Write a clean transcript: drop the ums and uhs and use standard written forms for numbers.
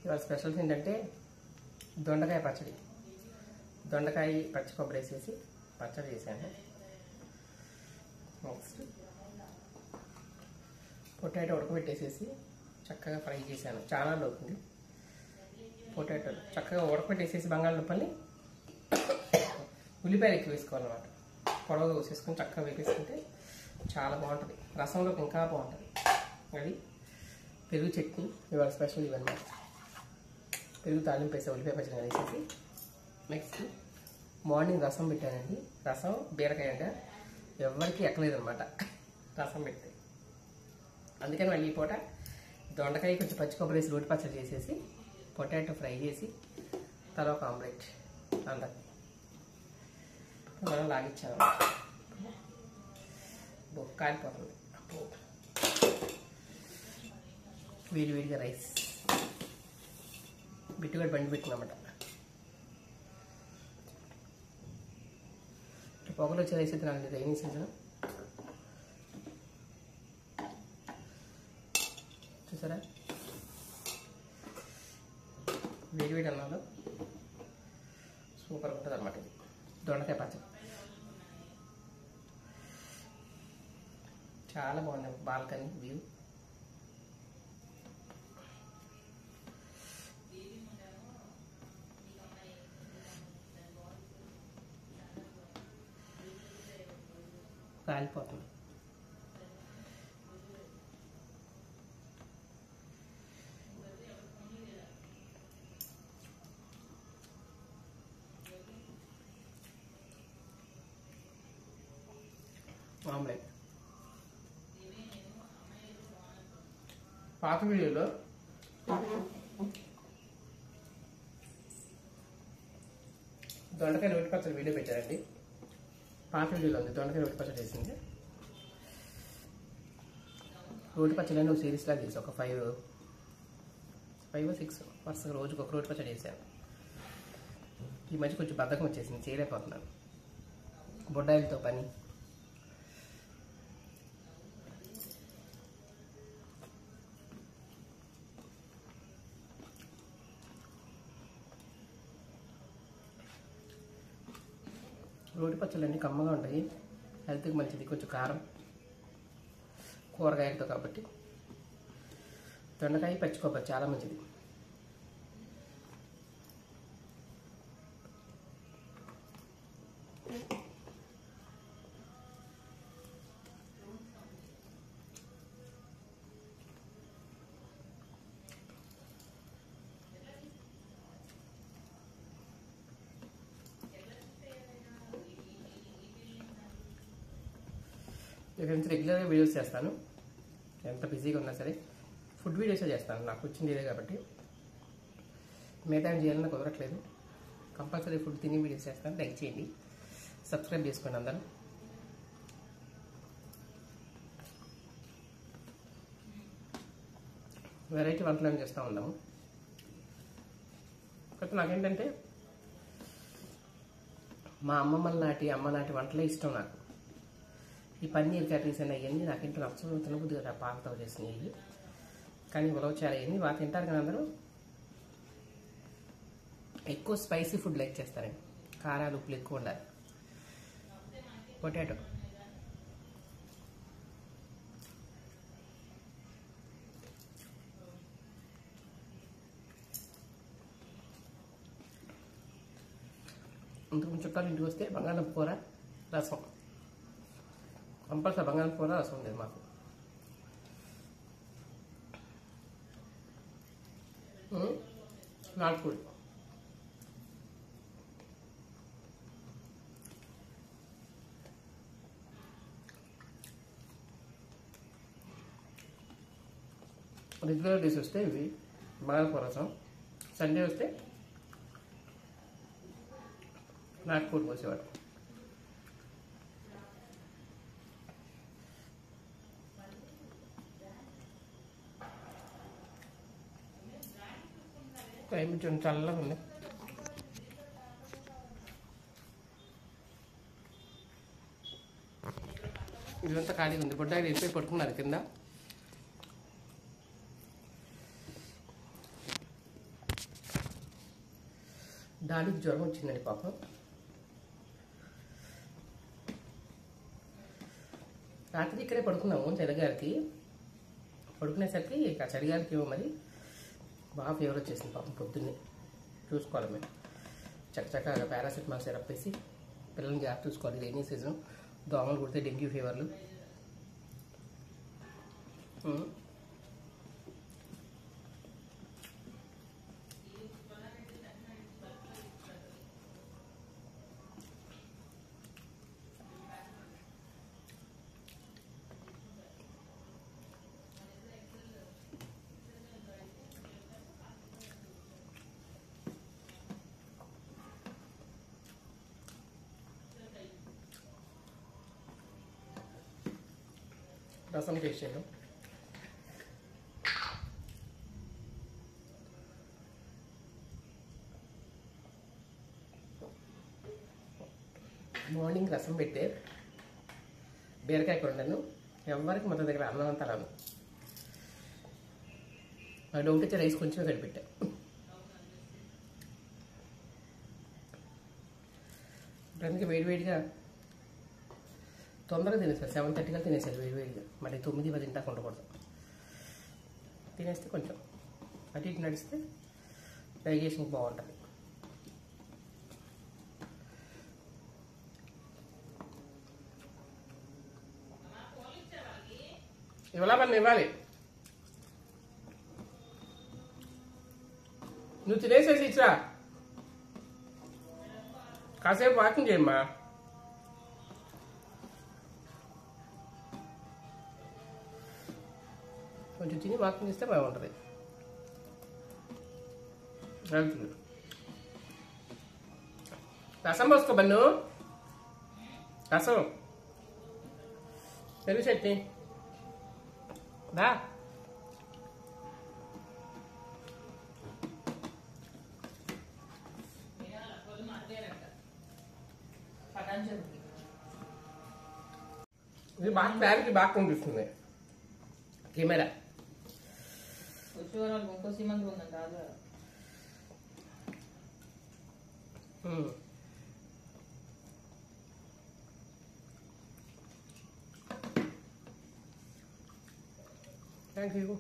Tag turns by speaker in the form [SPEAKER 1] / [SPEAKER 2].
[SPEAKER 1] ఇవాళ స్పెషల్స్ ఏంటంటే దొండకాయ పచ్చడి. దొండకాయ పచ్చి కొబ్బరి వేసేసి పచ్చడి చేశాను. నెక్స్ట్ పొటాటో ఉడకబెట్టేసేసి చక్కగా ఫ్రై చేశాను. చాలా అవుతుంది. పొటాటో చక్కగా ఉడకబెట్టేసేసి బంగాళదుంపల్ని ఉల్లిపాయలు ఎక్కువ వేసుకోవాలన్నమాట. పొడవుగా కోసేసుకొని చక్కగా వేపేసుకుంటే చాలా బాగుంటుంది. రసంలోకి ఇంకా బాగుంటుంది. అది పెరుగు చట్నీ ఇవాళ స్పెషల్ ఇవన్నమాట. పెరుగు తాలింపు వేసే ఉల్లిపాయ పచ్చడి వేసేసి నెక్స్ట్ మార్నింగ్ రసం పెట్టానండి. రసం బీరకాయ అంటే ఎవరికి ఎక్కలేదన్నమాట రసం పెడితే. అందుకని మళ్ళీ ఈ పూట దొండకాయ కొంచెం పచ్చి కొబ్బరి వేసి రోటి పచ్చడి చేసేసి పొటాటో ఫ్రై చేసి తర్వాత ఆమ్లెట్ అందరికి మనం లాగిచ్చాము. కాలిపోతుంది. వేడివేడిగా రైస్ బిట్టుగా బండి పెట్టినమాట. పొగలు వచ్చే రైస్ అయితే నాకు రైనింగ్ సీజన్ చూసారా. వేడివేడి అన్నాడు సూపర్ ఉంటుంది అన్నమాట. ఇది దొండకాయ పచ్చడి చాలా బాగుంది. బాల్కనీ వ్యూ కాలిపోతుంది. ఆమ్లెట్ పాత వీడియోలో దొండకాయ రోటి పచ్చడి వీడియో పెట్టారండి. పాత వీడియోలో ఉంది దొండకాయ రోటి పచ్చడి వేసింది. రోటి పచ్చడి అని ఒక సిరీస్ లాగా చేసి ఒక 5 or 6 వరుసగా రోజుకి ఒక రోటి పచ్చడి చేశాను. ఈ మధ్య కొంచెం బద్ధకం వచ్చేసింది, చేయలేకపోతున్నాను. బొడ్డాయిలతో పని. రోటి పచ్చళ్ళు అన్నీ కమ్మగా ఉంటాయి, హెల్త్కి మంచిది. కొంచెం కారం కూరగాయలతో కాబట్టి దొండకాయ పచ్చి కొబ్బరి చాలా మంచిది. ఇక్కడ నుంచి రెగ్యులర్గా వీడియోస్ చేస్తాను. ఎంత బిజీగా ఉన్నా సరే ఫుడ్ వీడియోసే చేస్తాను. నాకు వచ్చింది ఇదే కాబట్టి మిగతా ఏం చేయాలన్నా కుదరట్లేదు. కంపల్సరీ ఫుడ్ తిని వీడియోస్ చేస్తాను. లైక్ చేయండి, సబ్స్క్రైబ్ చేసుకోండి అందరూ. వెరైటీ వంటలు ఏమి చేస్తూ ఉన్నాము. కాకపోతే నాకేంటంటే మా అమ్మ నాటి వంటలే ఇష్టం నాకు. ఈ పన్నీర్ కర్రీస్ అయినా ఇవన్నీ నాకు ఇంట్లో నచ్చదు, తినబుద్ది కదా పాలతో చేసినవి. కానీ ఉలవచారు ఇవన్నీ బాగా తింటారు కదా అందరూ. ఎక్కువ స్పైసీ ఫుడ్ లైక్ చేస్తారండి. కారాలు ఉప్పులు ఎక్కువ ఉండాలి. పొటాటో ఇంతకు చుట్టాలు ఇంటికి వస్తే బంగాళదుంప కూర రసం కంపల్సరీ. బంగాళదుంప కూర రసం ఉండేది మాకు. నాటుకోడి రెగ్యులర్ డేస్ వస్తే ఇవి బంగాళదుంప రసం, సండే వస్తే నాటుకోడి పోసేవాడు. క్లైమేట్ చల్లగా ఉంది. ఇదంతా ఖాళీగా ఉంది. బొడ్డాయిలు వెళ్ళిపోయి పడుకున్నారు కింద. దానికి జ్వరం వచ్చిందండి పాపం. రాత్రి ఇక్కడే పడుకున్నాము చలిగాలికి. పడుకునేసరికి ఆ చలిగాలికి ఏమో మరి బాగా ఫీవర్ వచ్చేసింది పాపం. పొద్దున్నే చూసుకోవాలి మేము చక్కగా పారాసిటమాల్ సిరప్ వేసి పిల్లల్ని జాగ్రత్త చూసుకోవాలి. రైనీ సీజన్ దోమలు కుడితే డెంగ్యూ ఫీవర్లు. రసం చేసాను. మార్నింగ్ రసం పెట్టే బీరకాయ కొండను ఎవరికి మొత్తం దగ్గర అన్నం అంతా రాను. డౌట్ వచ్చి రైస్ కొంచెం కడిపెట్టా. ఇప్పుడందుకే వేడివేడిగా తొందరగా తినేసారు. 7:30 తినేసారు వేడివేడిగా. మళ్ళీ 9-10 తింటాక ఉండకూడదు. తినేస్తే కొంచెం అటు ఇటు నడిస్తే డైజెషన్ బాగుంటుంది. ఇవాళ మనం ఇవ్వాలి. నువ్వు తినేసేసి ఇచ్చా. కాసేపు వాకింగ్ చేయమ్మా. కొంచెం తిని వాకింగ్ చేస్తే బాగుంటుంది. రసం పోసుకో బన్ను. రసం పెరుగు చట్నీ దా. ఇది బాగా క్లారిటీ బాగా కనిపిస్తుంది కెమెరా. Thank you.